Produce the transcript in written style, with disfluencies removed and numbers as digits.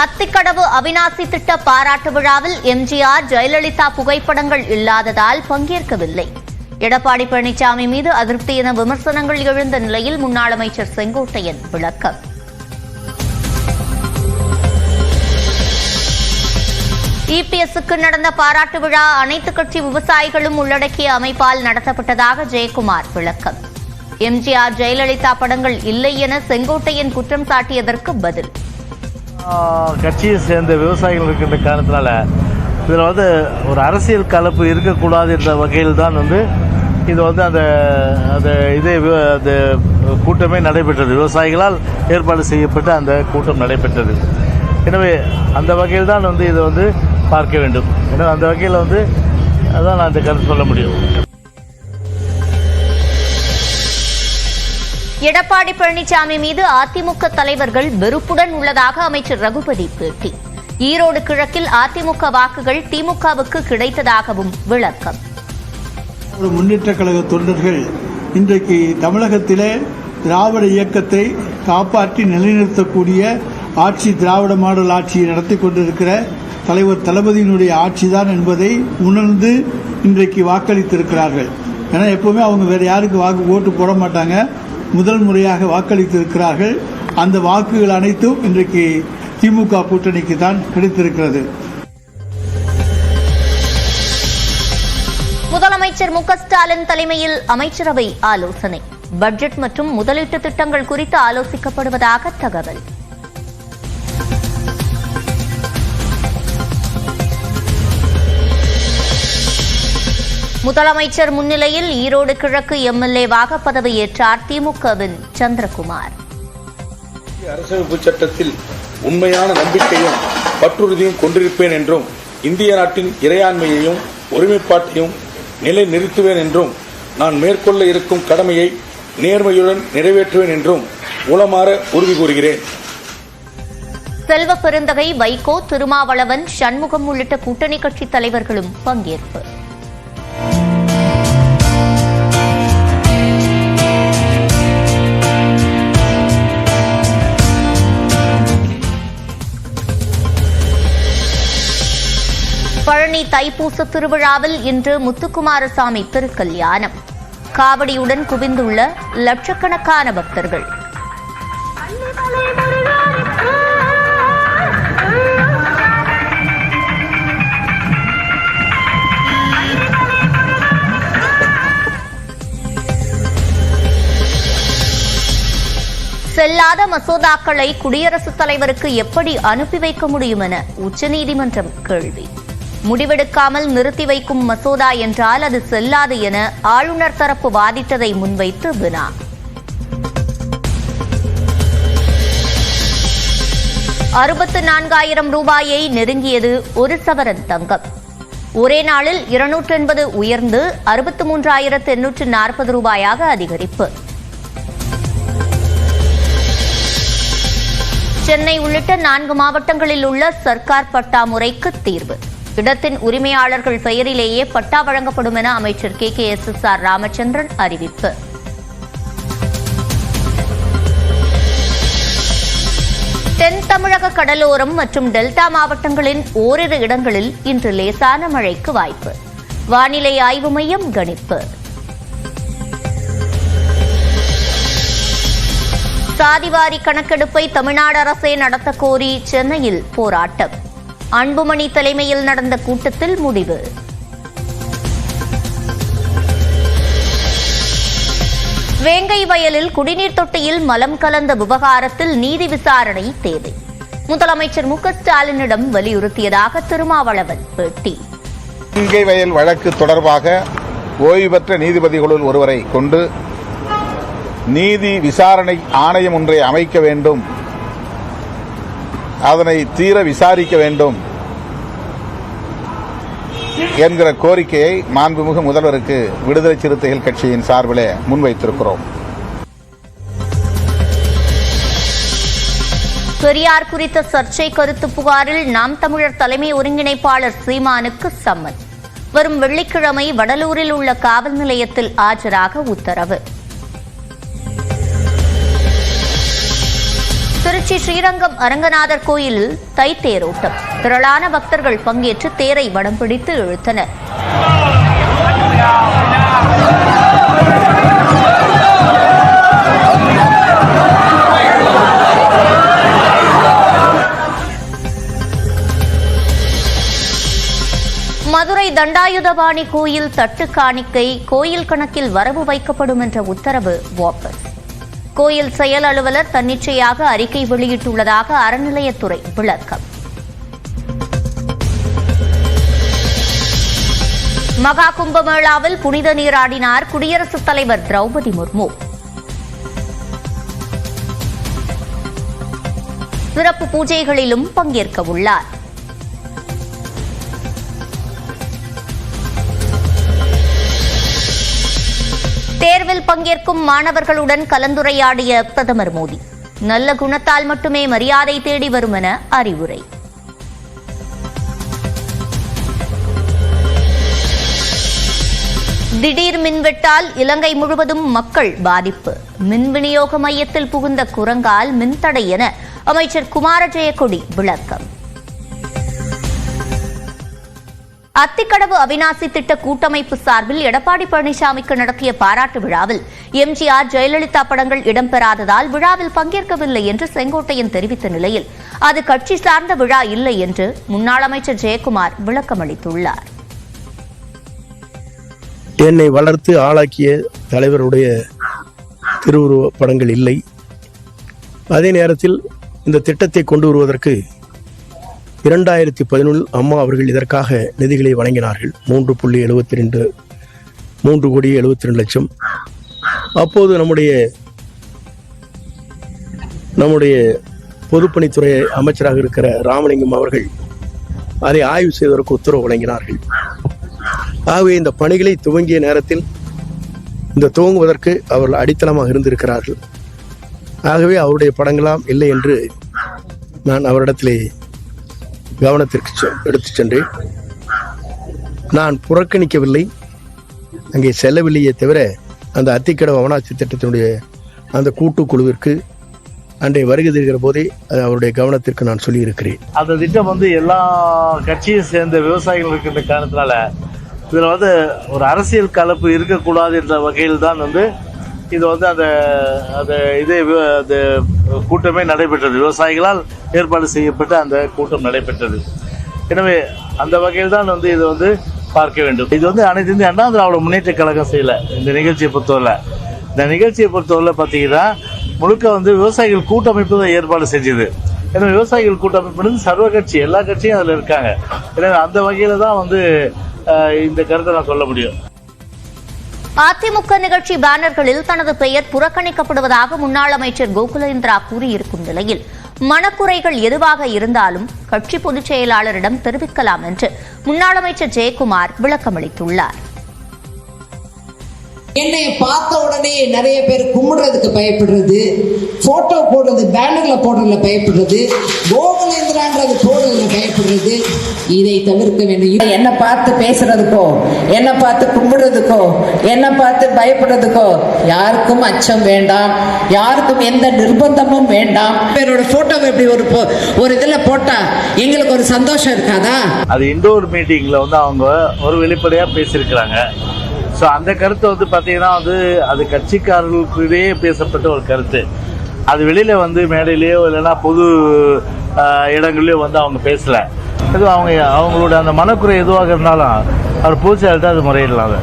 அத்திக்கடவு அவிநாசி திட்ட பாராட்டு விழாவில் எம்ஜிஆர் ஜெயலலிதா புகைப்படங்கள் இல்லாததால் பங்கேற்கவில்லை. எடப்பாடி பழனிசாமி மீது அதிருப்தி என விமர்சனங்கள் எழுந்த நிலையில் முன்னாள் அமைச்சர் செங்கோட்டையன் விளக்கம். இபிஎஸ்க்கு நடந்த பாராட்டு விழா அனைத்து கட்சி விவசாயிகளும் உள்ளடக்கிய அமைப்பால் நடத்தப்பட்டதாக ஜெயக்குமார் விளக்கம். எம்ஜிஆர் ஜெயலலிதா படங்கள் இல்லை என செங்கோட்டையன் குற்றம் சாட்டியதற்கு பதில். கட்சியை சேர்ந்த விவசாயிகள் இருக்கின்ற காரணத்தினால இதில் ஒரு அரசியல் கலப்பு இருக்கக்கூடாது என்ற வகையில் தான் இது அந்த கூட்டமே நடைபெற்றது. விவசாயிகளால் ஏற்பாடு செய்யப்பட்ட அந்த கூட்டம் நடைபெற்றது. எனவே அந்த வகையில் தான் இதை பார்க்க வேண்டும். எனவே அந்த வகையில் அதான் நான் இந்த கருத்து சொல்ல முடியும். எடப்பாடி பழனிசாமி மீது அதிமுக தலைவர்கள் வெறுப்புடன் உள்ளதாக அமைச்சர் ரகுபதி பேட்டி. ஈரோடு கிழக்கில் அதிமுக வாக்குகள் திமுகவுக்கு கிடைத்ததாகவும் விளக்கம். முன்னேற்ற கழக தொண்டர்கள் இன்றைக்கு தமிழகத்திலே திராவிட இயக்கத்தை காப்பாற்றி நிலைநிறுத்தக்கூடிய ஆட்சி, திராவிட மாடல் ஆட்சியை நடத்தி கொண்டிருக்கிற தலைவர் தளபதியினுடைய ஆட்சிதான் என்பதை உணர்ந்து இன்றைக்கு வாக்களித்திருக்கிறார்கள். ஏன்னா எப்பவுமே அவங்க வேற யாருக்கு ஓட்டு போட மாட்டாங்க. முதல் முறையாக வாக்களித்திருக்கிறார்கள். அந்த வாக்குகள் அனைத்தும் இன்றைக்கு திமுக கூட்டணிக்கு தான் கிடைத்திருக்கிறது. முதலமைச்சர் மு க ஸ்டாலின் தலைமையில் அமைச்சரவை ஆலோசனை. பட்ஜெட் மற்றும் முதலீட்டு திட்டங்கள் குறித்து ஆலோசிக்கப்படுவதாக தகவல். முதலமைச்சர் முன்னிலையில் ஈரோடு கிழக்கு எம்எல்ஏவாக பதவியேற்றார் திமுகவின் சந்திரகுமார். அரசமைப்பு சட்டத்தில் உண்மையான நம்பிக்கையும் பற்றுறுதியும் கொண்டிருப்பேன் என்றும் இந்திய நாட்டின் இறையாண்மையையும் ஒருமைப்பாட்டையும் நிலை நிறுத்துவேன் என்றும் நான் மேற்கொள்ள இருக்கும் கடமையை நேர்மையுடன் நிறைவேற்றுவேன் என்றும் உளமாற உறுதி கூறுகிறேன். செல்வ பெருந்தகை, வைகோ, திருமாவளவன், சண்முகம் உள்ளிட்ட கூட்டணி கட்சி தலைவர்களும் பங்கேற்பு. பழனி தைப்பூச திருவிழாவில் இன்று முத்துக்குமாரசாமி திருக்கல்யாணம். காவடியுடன் குவிந்துள்ள லட்சக்கணக்கான பக்தர்கள். செல்லாத மசோதாக்களை குடியரசுத் தலைவருக்கு எப்படி அனுப்பி வைக்க முடியும் என உச்சநீதிமன்றம் கேள்வி. முடிவெடுக்காமல் நிறுத்தி வைக்கும் மசோதா என்றால் அது செல்லாது என ஆளுநர் தரப்பு வாதிட்டதை முன்வைத்து வினா. ₹64,000 நெருங்கியது ஒரு சவரன் தங்கம். ஒரே நாளில் 280 உயர்ந்து ₹63,840 அதிகரிப்பு. சென்னை உள்ளிட்ட 4 மாவட்டங்களில் உள்ள சர்க்கார் பட்டா முறைக்கு தீர்வு. இடத்தின் உரிமையாளர்கள் பெயரிலேயே பட்டா வழங்கப்படும் என அமைச்சர் KKSSR ராமச்சந்திரன் அறிவிப்பு. தென் தமிழக கடலோரம் மற்றும் டெல்டா மாவட்டங்களின் ஓரிரு இடங்களில் இன்று லேசான மழைக்கு வாய்ப்பு. வானிலை ஆய்வு மையம் கணிப்பு. சாதிவாரி கணக்கெடுப்பை தமிழ்நாடு அரசே நடத்த கோரி சென்னையில் போராட்டம். அன்புமணி தலைமையில் நடந்த கூட்டத்தில் முடிவு. வேங்கை வயலில் குடிநீர் தொட்டியில் மலம் கலந்த விவகாரத்தில் நீதி விசாரணை தேவை. முதலமைச்சர் மு க ஸ்டாலினிடம் வலியுறுத்தியதாக திருமாவளவன் பேட்டி. வேங்கை வயல் வழக்கு தொடர்பாக ஓய்வு பெற்ற நீதிபதிகளுள் ஒருவரை கொண்டு நீதி விசாரணை ஆணையம் ஒன்றை அமைக்க வேண்டும், அதனை தீர விசாரிக்க வேண்டும் என்கிற கோரிக்கையை மாண்புமிகு முதல்வருக்கு விடுதலை சிறுத்தைகள் கட்சியின் சார்பிலே முன்வைத்திருக்கிறோம். பெரியார் குறித்த சர்ச்சை கருத்து புகாரில் நாம் தமிழர் தலைமை ஒருங்கிணைப்பாளர் சீமானுக்கு சம்மன். வரும் வெள்ளிக்கிழமை வடலூரில் உள்ள காவல் நிலையத்தில் ஆஜராக உத்தரவு. திருச்சி ஸ்ரீரங்கம் அரங்கநாதர் கோயிலில் தைத்தேரோட்டம். திரளான பக்தர்கள் பங்கேற்று தேரை வடம் பிடித்து இழுத்தனர். மதுரை தண்டாயுதபாணி கோயில் தட்டு காணிக்கை கோயில் கணக்கில் வரவு வைக்கப்படும் என்ற உத்தரவு வாபஸ். கோயில் செயல் அலுவலர் தன்னிச்சையாக அறிக்கை வெளியிட்டுள்ளதாக அறநிலையத்துறை விளக்கம். மகா கும்பமேளாவில் புனித நீராடினார் குடியரசுத் தலைவர் திரௌபதி முர்மு. சிறப்பு பூஜைகளிலும் பங்கேற்க உள்ளார். தேர்வில் பங்கேற்கும் மாணவர்களுடன் கலந்துரையாடிய பிரதமர் மோடி, நல்ல குணத்தால் மட்டுமே மரியாதை தேடி வரும் என அறிவுரை. திடீர் மின்வெட்டால் இலங்கை முழுவதும் மக்கள் பாதிப்பு. மின் விநியோக மையத்தில் புகுந்த குரங்கால் மின்தடை என அமைச்சர் குமார ஜெயக்கொடி விளக்கம். அத்திக்கடவு அவிநாசி திட்ட கூட்டமைப்பு சார்பில் எடப்பாடி பழனிசாமிக்கு நடத்திய பாராட்டு விழாவில் எம்ஜிஆர், ஜெயலலிதா படங்கள் இடம்பெறாததால் விழாவில் பங்கேற்கவில்லை என்று செங்கோட்டையன் தெரிவித்த நிலையில் அது கட்சி சார்ந்த விழா இல்லை என்று முன்னாள் அமைச்சர் ஜெயக்குமார் விளக்கமளித்துள்ளார். என்னை வளர்த்து ஆளாக்கிய தலைவருடைய திருவுருவ படங்கள் இல்லை. அதே நேரத்தில் இந்த திட்டத்தை கொண்டு வருவதற்கு 2011 அம்மா அவர்கள் இதற்காக நிதிகளை வழங்கினார்கள். 3,72 அப்போது நம்முடைய பொதுப்பணித்துறை அமைச்சராக இருக்கிற ராமலிங்கம் அவர்கள் அதை ஆய்வு செய்வதற்கு உத்தரவு வழங்கினார்கள். ஆகவே இந்த பணிகளை துவங்கிய நேரத்தில் துவங்குவதற்கு அவர்கள் அடித்தளமாக இருந்திருக்கிறார்கள். ஆகவே அவருடைய படங்களாம் இல்லை என்று நான் அவரிடத்திலே கவனத்திற்கு எடுத்துச் சென்றேன். நான் புறக்கணிக்கவில்லை, அங்கே செல்லவில்லையே தவிர அந்த அத்திக்கடவு அவனாசி திட்டத்தினுடைய அந்த கூட்டுக்குழுவிற்கு அன்றைய வருகை தருகிற போதே அவருடைய கவனத்திற்கு நான் சொல்லியிருக்கிறேன். அந்த திட்டம் எல்லா கட்சியை சேர்ந்த விவசாயிகள் இருக்கின்ற காரணத்தினால இதில் ஒரு அரசியல் கலப்பு இருக்கக்கூடாது என்ற வகையில் தான் இது அந்த கூட்டமே நடைபெற்றது. விவசாயிகளால் ஏற்பாடு செய்யப்பட்ட அந்த கூட்டம் நடைபெற்றது. எனவே அந்த வகையில் தான் இது பார்க்க வேண்டும். இது அனைத்து இந்திய அண்ணா திராவிட முன்னேற்ற கழகம் செய்யல. இந்த நிகழ்ச்சியை பொறுத்தவரை பார்த்தீங்கன்னா முழுக்க விவசாயிகள் கூட்டமைப்பு தான் ஏற்பாடு செஞ்சது. எனவே விவசாயிகள் கூட்டமைப்பு சர்வ கட்சி, எல்லா கட்சியும் அதில் இருக்காங்க. எனவே அந்த வகையில தான் இந்த கருத்தை நான் சொல்ல முடியும். அதிமுக நிகழ்ச்சி பேனர்களில் தனது பெயர் புறக்கணிக்கப்படுவதாக முன்னாள் அமைச்சர் கோகுலேந்திரா கூறியிருக்கும் நிலையில் மனக்குறைகள் எதுவாக இருந்தாலும் கட்சி பொதுச் செயலாளரிடம் தெரிவிக்கலாம் என்று முன்னாள் அமைச்சர் ஜெயக்குமார் விளக்கமளித்துள்ளார். என்னை பார்த்த உடனே நிறைய பேர் கும்பிடுறதுக்கு பயப்படுறது, போட்டோ போடுறது, பேனர்ல போடுறதுல பயப்படுறது, கோகுலேந்திரான்றது போடுறதுல பயப்படுறது, இதை தவிர்க்க வேண்டும். என்னை பார்த்து பேசுறதுக்கோ, என்னை பார்த்து கும்பிடுறதுக்கோ, என்னை பார்த்து பயப்படுறதுக்கோ யாருக்கும் அச்சம் வேண்டாம், யாருக்கும் எந்த நிர்பந்தமும் வேண்டாம். பேரோட போட்டோவை எப்படி ஒரு இதுல போட்டா எங்களுக்கு ஒரு சந்தோஷம் இருக்காதா? அது இண்டோர் மீட்டிங்ல அவங்க ஒரு வெளிப்படையா பேசியிருக்கிறாங்க. ஸோ அந்த கருத்தை பார்த்தீங்கன்னா அது கட்சிக்காரர்களுக்கிடையே பேசப்பட்ட ஒரு கருத்து. அது வெளியில மேடையிலேயோ இல்லைன்னா பொது இடங்கள்லயோ அவங்க பேசல. அது அவங்களோட அந்த மனக்குறை எதுவாக இருந்தாலும் அவர் பொதுச் செயலாளர்கிட்ட அது முறையிடலாம்.